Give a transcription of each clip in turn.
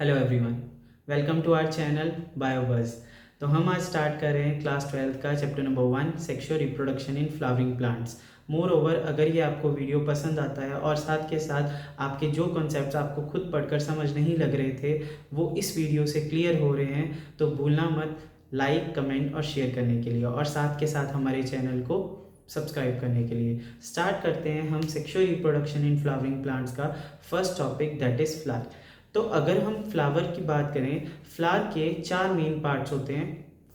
Hello everyone, welcome to our channel BioBuzz. तो हम आज स्टार्ट कर रहे हैं क्लास 12 का chapter number 1 sexual reproduction in flowering plants. More over, अगर ये आपको वीडियो पसंद आता है और साथ के साथ आपके जो कॉन्सेप्ट्स आपको खुद पढ़कर समझ नहीं लग रहे थे वो इस वीडियो से क्लियर हो रहे हैं, तो भूलना मत लाइक, कमेंट और शेयर करने के लिए, और साथ के साथ हमारे चैनल को सब्सक्राइब करने के लिए। स्टार्ट करते हैं हम sexual reproduction in flowering plants का first topic, that is flower. तो अगर हम फ्लावर की बात करें, फ्लावर के चार मेन पार्ट्स होते हैं।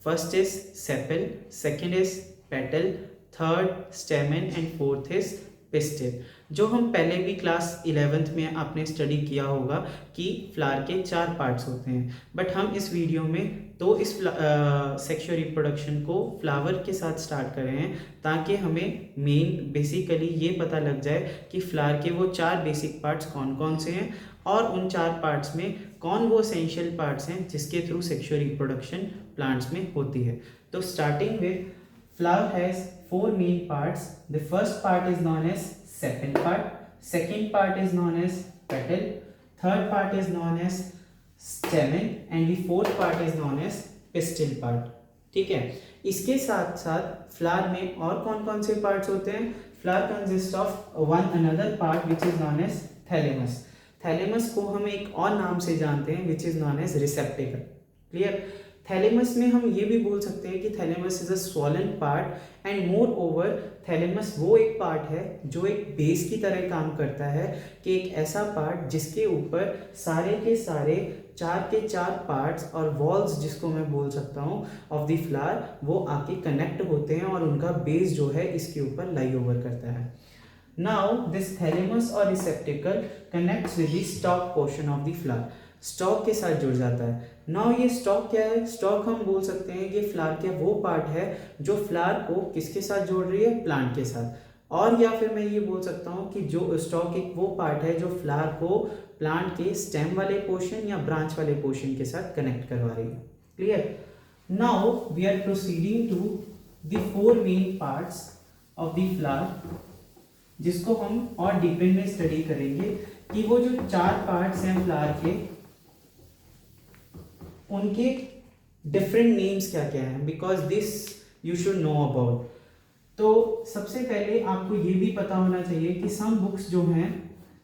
First is sepal, second is petal, third स्टेमन and fourth is pistil. जो हम पहले भी क्लास 11th में आपने स्टडी किया होगा कि फ्लावर के चार पार्ट्स होते हैं, बट हम इस वीडियो में तो इस सेक्सुअल रिप्रोडक्शन को फ्लावर के साथ स्टार्ट कर रहे हैं ताकि हमें मेन बेसिकली ये पता लग जाए कि फ्लावर के वो चार बेसिक पार्ट्स कौन कौन से हैं और उन चार पार्ट्स में कौन वो एसेंशियल पार्ट्स हैं जिसके थ्रू सेक्सुअल रिप्रोडक्शन प्लांट्स में होती है। तो starting with flower has four main parts. The first part is known as sepal part, second part is known as petal, third part is known as stamen and the fourth part is known as pistil part. ठीक है, इसके साथ साथ flower में और कौन कौन से पार्ट्स होते हैं? Flower consist of one another part which is known as thalamus. Thalamus को हम एक और नाम से जानते हैं which is known as receptacle. Clear? Thalamus में हम ये भी बोल सकते हैं कि thalamus is a swollen part and moreover thalamus वो एक पार्ट है जो एक बेस की तरह काम करता है, कि एक ऐसा पार्ट जिसके ऊपर सारे के सारे चार के चार पार्ट्स और वॉल्स, जिसको मैं बोल सकता हूँ, ऑफ द फ्लावर वो आके कनेक्ट होते हैं और उनका बेस जो है इसके ऊपर लाई ओवर करता है। Now this thalamus or receptacle connects with the stalk portion of the flower. Stock के साथ जुड़ जाता है। नाउ ये स्टॉक क्या है? स्टॉक हम बोल सकते हैं कि फ्लावर के वो पार्ट है जो फ्लावर को किसके साथ जोड़ रही है? प्लांट के साथ। और या फिर मैं ये बोल सकता हूँ कि जो स्टॉक एक वो पार्ट है जो फ्लावर को प्लांट के स्टेम वाले पोर्शन या ब्रांच वाले पोर्शन के साथ कनेक्ट करवा रही है। Clear? Now we are proceeding to the four main parts of the flower, जिसको हम और डीपेन में स्टडी करेंगे कि वो जो चार पार्ट्स हैं फ्लावर के, उनके डिफरेंट नेम्स क्या क्या हैं, because this you should know about. तो सबसे पहले आपको ये भी पता होना चाहिए कि सम बुक्स जो हैं,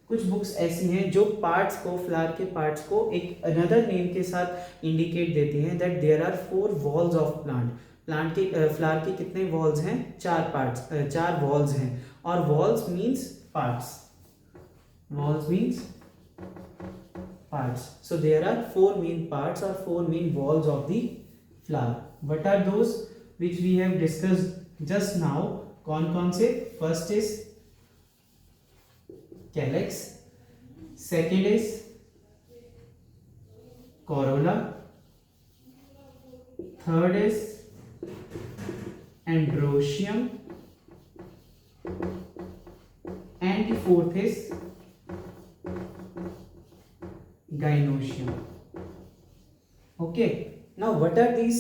कुछ बुक्स ऐसी हैं जो पार्ट्स को, फ्लावर के पार्ट्स को एक अनदर नेम के साथ इंडिकेट देती हैं, that there are four whorls of plant. Plant के फ्लावर के कितने वॉल्स हैं? चार पार्ट्स, चार वॉल्स हैं। और walls means parts, walls means parts. So there are four main parts or four main walls of the flower. What are those which we have discussed just now? कौन से? First is calyx, second is corolla, third is androecium and the fourth is gynoecium. Okay, now what are these?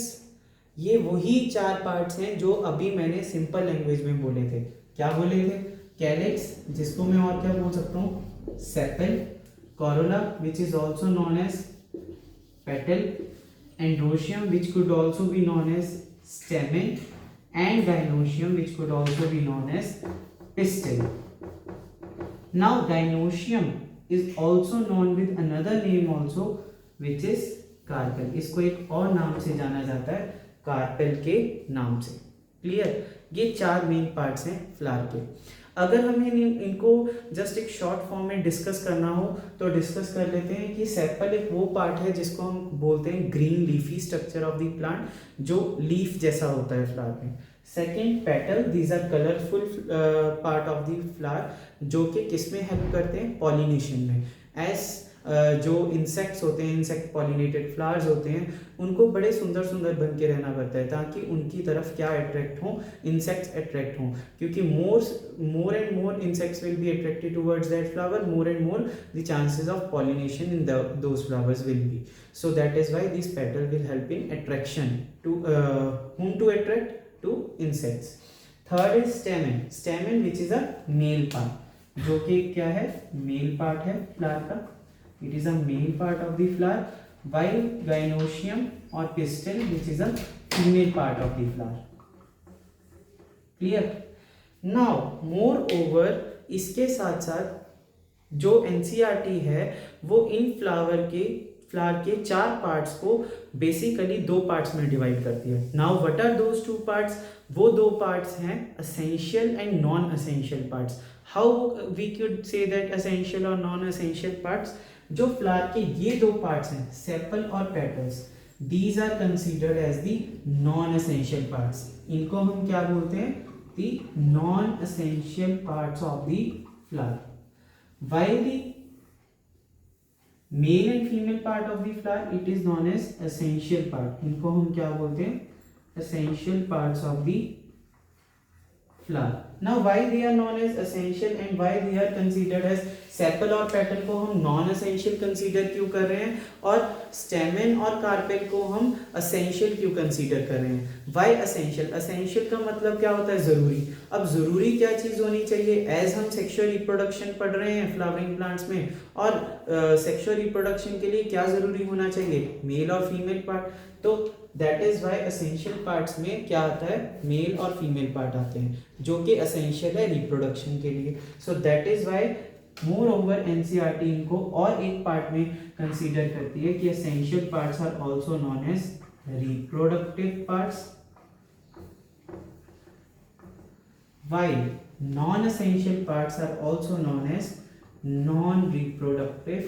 ये वही चार parts हैं जो अभी मैंने simple language में बोले थे। क्या बोले थे? कैलिक्स, जिसको मैं और क्या बोल सकता हूँ? Sepal, corolla which is also known as petal, androecium which could also be known as stamen and gynoecium which could also be known as pistil. Now gynoecium is also known with another name also which is carpel. इसको एक और नाम से जाना जाता है, carpel के नाम से। क्लियर? ये चार मेन पार्ट्स हैं फ्लावर के। अगर हमें इनको जस्ट एक शॉर्ट फॉर्म में डिस्कस करना हो तो डिस्कस कर लेते हैं कि सेपल एक वो पार्ट है जिसको हम बोलते हैं green leafy structure of the plant, जो लीफ जैसा होता है फ्लावर में। Second petal, these are colourful part of the flower, जो कि किस में हेल्प करते हैं? पॉलिनेशन में। एज जो इंसेक्ट्स होते हैं, इंसेक्ट पॉलिनेटेड फ्लावर्स होते हैं, उनको बड़े सुंदर सुंदर बन के रहना पड़ता है ताकि उनकी तरफ क्या अट्रैक्ट हों? इंसेक्ट्स अट्रैक्ट हों, क्योंकि more and more insects will be attracted towards that flower, more and more the chances of pollination in those flowers will be. So that is why this petal will help in attraction to whom to attract? To insects. Third is stamen. Stamen which is a male part, जो कि क्या है? Male part है flower का। it is a male part of the flower, while gynoecium or pistil which is a female part of the flower. Clear? Now moreover इसके साथ साथ जो NCERT है वो इन फ्लावर के 4 पार्ट्स को बेसिकली 2 पार्ट्स में डिवाइड करती है. Now what are those 2 parts? वो 2 पार्ट्स हैं essential and non essential parts. How we could say that essential और नॉन असेंशियल पार्ट्स? जो फ्लावर के ये 2 पार्ट्स हैं सेपल और petals, these are considered as the non essential parts. इनको हम क्या बोलते हैं? The non essential parts of the flower. While the male and female part of the flower, it is known as essential part. इनको हम क्या बोलते हैं? Essential parts of the flower. Now why they are known as essential and why they are considered as sepal और petal को हम non essential consider क्यों कर रहे हैं और स्टेमन और कार्पेल को हम असेंशियल क्यों कंसीडर कर रहे हैं? Y essential? असेंशियल का मतलब क्या होता है? जरूरी. अब जरूरी क्या चीज होनी चाहिए? एज हम सेक्सुअल रिप्रोडक्शन पढ़ रहे हैं फ्लावरिंग प्लांट्स में, और सेक्सुअल रिप्रोडक्शन के लिए क्या जरूरी होना चाहिए? मेल और फीमेल पार्ट. तो that is why essential parts में क्या आता है? मेल और फीमेल पार्ट आते हैं जो कि असेंशियल है रिप्रोडक्शन के लिए. So that is why moreover NCERT इनको और एक पार्ट में कंसीडर करती है कि essential parts are also known as reproductive parts, while non-essential parts are also known as non-reproductive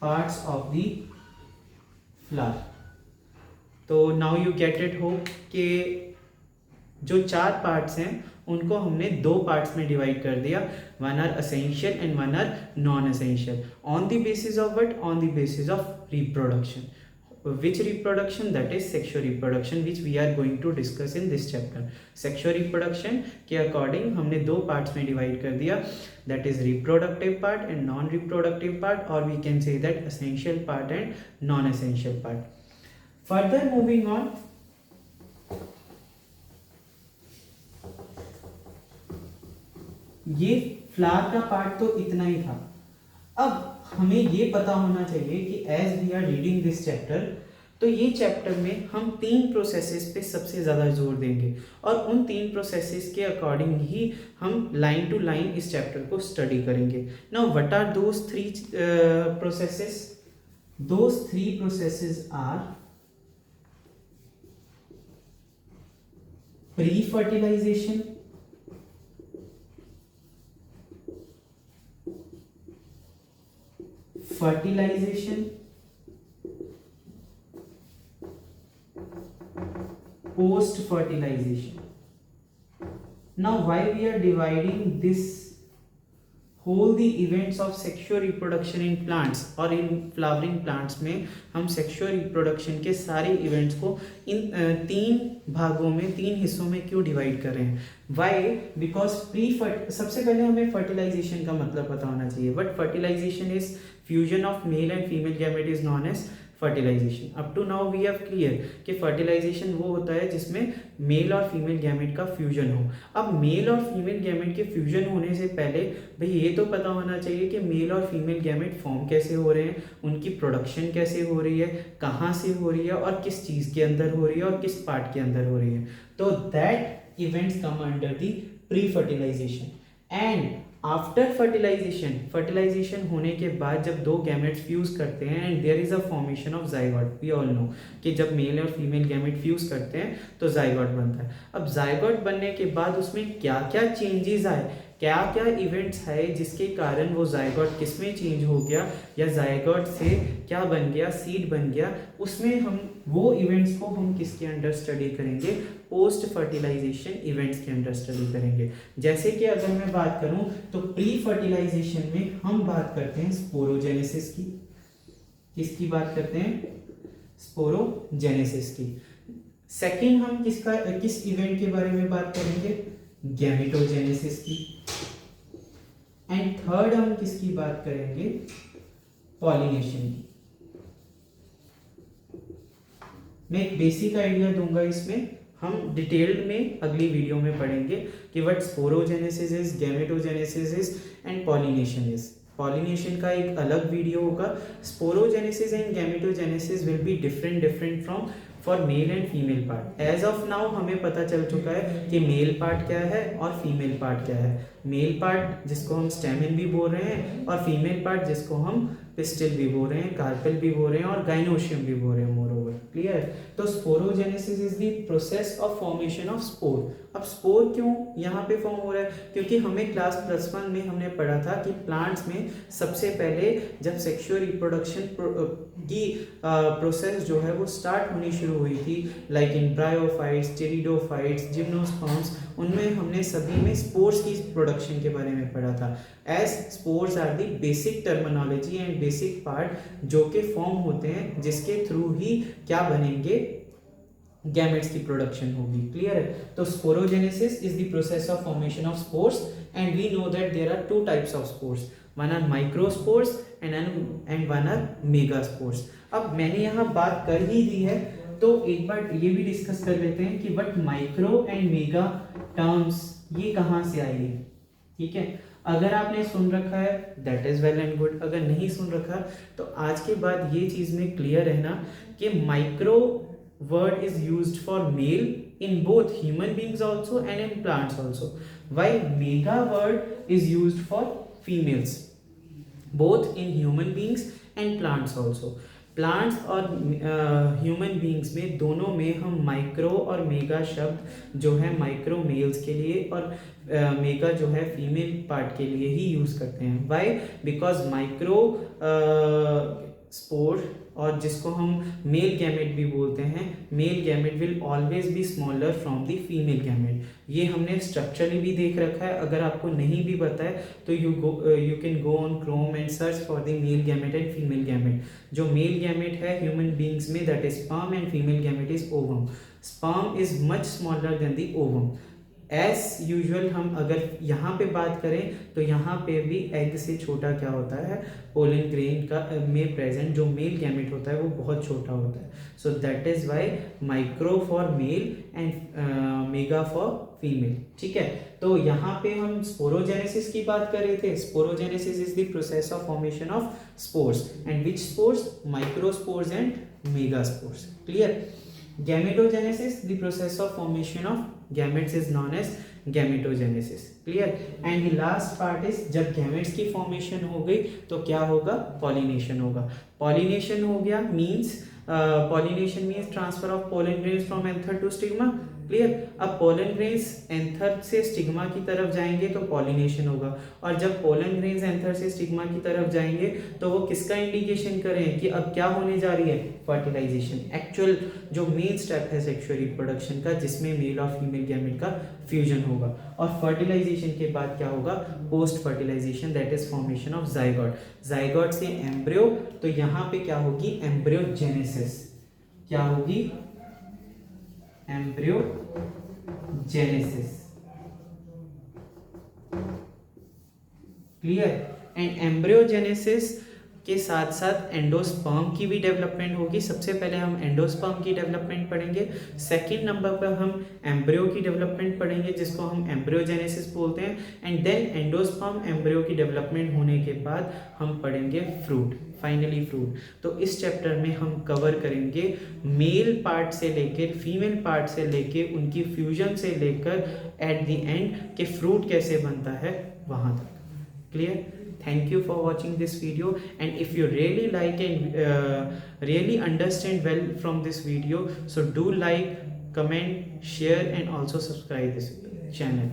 parts of the flower. तो now you get it hope कि जो 4 पार्ट्स हैं उनको हमने 2 पार्ट्स में डिवाइड कर दिया. 1 are essential and 1 are non essential. On the basis of what? On the basis of reproduction. Which reproduction? That is sexual reproduction, which we are going to discuss in this chapter. Sexual reproduction के according हमने 2 parts में divide कर दिया, that is reproductive part and non-reproductive part, or we can say that essential part and non-essential part. Further moving on, ये flower का part तो इतना ही था. अब हमें ये पता होना चाहिए कि as we are reading this chapter, तो ये चैप्टर में हम 3 प्रोसेसेस पे सबसे ज़्यादा जोर देंगे और उन 3 प्रोसेसेस के अकॉर्डिंग ही हम लाइन टू लाइन इस चैप्टर को स्टडी करेंगे. Now what are those 3 processes? Those 3 processes are pre fertilisation, fertilization, post fertilization. Now why we are dividing this whole the events of sexual reproduction in plants और in flowering plants में हम sexual reproduction के सारे events को इन 3 भागों में 3 हिस्सों में क्यों डिवाइड कर रहे हैं? Why? Because सबसे पहले हमें fertilization का मतलब पता होना चाहिए. But fertilization is fusion of male and female gamete is known as fertilization. Up to now we have clear कि fertilization वो होता है जिसमें मेल और फीमेल गैमेट का फ्यूजन हो. अब मेल और फीमेल गैमेट के फ्यूजन होने से पहले भाई ये तो पता होना चाहिए कि मेल और फीमेल गैमेट फॉर्म कैसे हो रहे हैं, उनकी प्रोडक्शन कैसे हो रही है, कहाँ से हो रही है और किस चीज़ के अंदर हो रही है और किस पार्ट के अंदर हो रही है. तो that events come under the pre fertilisation. And after fertilisation, fertilisation होने के बाद जब 2 गैमेट्स फ्यूज करते हैं and there is a formation of zygote. We all know कि जब मेल और फीमेल गैमेट फ्यूज करते हैं तो जाइगोट बनता है. अब जाइगोट बनने के बाद उसमें क्या क्या चेंजेस आए, क्या क्या इवेंट्स है जिसके कारण वो जाइगोट किस में चेंज हो गया या जाइगोट से क्या बन गया, सीड बन गया, उसमें हम वो इवेंट्स को हम किसके अंडर स्टडी करेंगे? पोस्ट फर्टिलाइजेशन इवेंट्स के अंडर स्टडी करेंगे. जैसे कि अगर मैं बात करूं तो प्री फर्टिलाइजेशन में हम बात करते हैं स्पोरोजेनेसिस की. किसकी बात करते हैं? स्पोरोजेनेसिस की. सेकंड हम किस इवेंट के बारे में बात करेंगे? गैमेटोजेनेसिस की. एंड थर्ड हम किसकी बात करेंगे? पॉलिनेशन की. मैं एक बेसिक आइडिया दूंगा इसमें. हम डिटेल्ड में अगली वीडियो में पढ़ेंगे कि what sporogenesis is, gametogenesis is and pollination is. Pollination का एक अलग वीडियो होगा। Sporogenesis and gametogenesis will be different from for male and female part. As of now हमें पता चल चुका है कि मेल पार्ट क्या है और फीमेल पार्ट क्या है। मेल पार्ट जिसको हम स्टेमन भी बोल रहे हैं और फीमेल पार्ट जिसको हम पिस्टिल भी बोल रहे हैं, कार्पेल भी बोल रहे हैं और गाइनोशियम भी बोल रहे हैं मोर ओवर। क्लियर। तो sporogenesis is the process of formation of spore. अब स्पोर क्यों यहाँ पे फॉर्म हो रहा है? क्योंकि हमें क्लास +1 में हमने पढ़ा था कि प्लांट्स में सबसे पहले जब सेक्सुअल रिप्रोडक्शन की प्रोसेस जो है वो स्टार्ट होनी शुरू हुई थी, like in bryophytes, pteridophytes, gymnosperms, उनमें हमने सभी में स्पोर्स की प्रोडक्शन के बारे में पढ़ा था। As spores are the basic terminology and basic part जो के फॉर्म होते हैं, जिसके थ्रू ही क्या बनेंगे, गैमेट्स की प्रोडक्शन होगी। क्लियर है। तो sporogenesis is the process of formation of spores and we know that there are 2 types of spores, one are microspores and one are megaspores. अब मैंने यहाँ बात कर ही दी है तो एक बार ये भी डिस्कस कर लेते हैं कि what micro and mega terms ये कहाँ से आई है। ठीक है, अगर आपने सुन रखा है that is well and good, अगर नहीं सुन रखा तो आज के बाद ये चीज में क्लियर रहना कि micro word is used for male in both human beings also and in plants also, while mega word is used for females both in human beings and plants also. Plants और human beings में दोनों में हम micro और mega शब्द जो है micro mails के लिए और मेगा जो है फीमेल पार्ट के लिए ही यूज़ करते हैं। वाई? बिकॉज माइक्रो स्पोर और जिसको हम मेल गैमेट भी बोलते हैं, male gamete will always be smaller from the female gamete. ये हमने स्ट्रक्चरली भी देख रखा है। अगर आपको नहीं भी पता है तो you can go on Chrome and search for the male gamete and female gamete. जो मेल गैमेट है ह्यूमन बींग्स में that is sperm and female gamete is ovum. Sperm is much smaller than the ovum. As usual हम अगर यहाँ पे बात करें तो यहाँ पे भी एग से छोटा क्या होता है, पोलन ग्रेन का में प्रेजेंट जो मेल गैमेट होता है वो बहुत छोटा होता है। So that is why micro for male and mega for female. ठीक है, तो यहाँ पे हम स्पोरोजेनेसिस की बात कर रहे थे। Sporogenesis is the process of formation of spores and which spores, microspores and megaspores. Clear. Gametogenesis, the process of formation of gametes is known as gametogenesis. Clear. And the last part is जब gametes की formation हो गई तो क्या होगा, pollination होगा। pollination हो गया means pollination means transfer of pollen grains from anther to stigma. Clear. अब पोलन ग्रेन्स एंथर से स्टिग्मा की तरफ जाएंगे तो पॉलिनेशन होगा, और जब पोलन ग्रेन्स एंथर से स्टिग्मा की तरफ जाएंगे तो वो किसका इंडिकेशन करें कि अब क्या होने जा रही है, फर्टिलाइजेशन। एक्चुअल जो मेन स्टेप है सेक्सुअल रिप्रोडक्शन का, जिसमें मेल और फीमेल गैमेट का फ्यूजन होगा, और फर्टिलाइजेशन के बाद क्या होगा, post fertilization that is formation of zygote. Zygote से एम्ब्रियो, तो यहाँ पे क्या होगी, एम्ब्रियोजेनेसिस। क्या होगी, एम्ब्रियोजेनेसिस। क्लियर। एंड एम्ब्रियोजेनेसिस के साथ साथ एंडोस्पर्म की भी डेवलपमेंट होगी। सबसे पहले हम एंडोस्पर्म की डेवलपमेंट पढ़ेंगे, सेकंड नंबर पर हम एम्ब्रियो की डेवलपमेंट पढ़ेंगे जिसको हम एम्ब्रियोजेनेसिस बोलते हैं, एंड देन एंडोस्पर्म एम्ब्रियो की डेवलपमेंट होने के बाद हम पढ़ेंगे फ्रूट, फाइनली फ्रूट। तो इस चैप्टर में हम कवर करेंगे मेल पार्ट से लेकर फीमेल पार्ट से लेकर उनकी फ्यूजन से लेकर एट द एंड के फ्रूट कैसे बनता है वहाँ तक। Clear. Thank you for watching this video, and if you really like and really understand well from this video, so do like, comment, share and also subscribe this channel.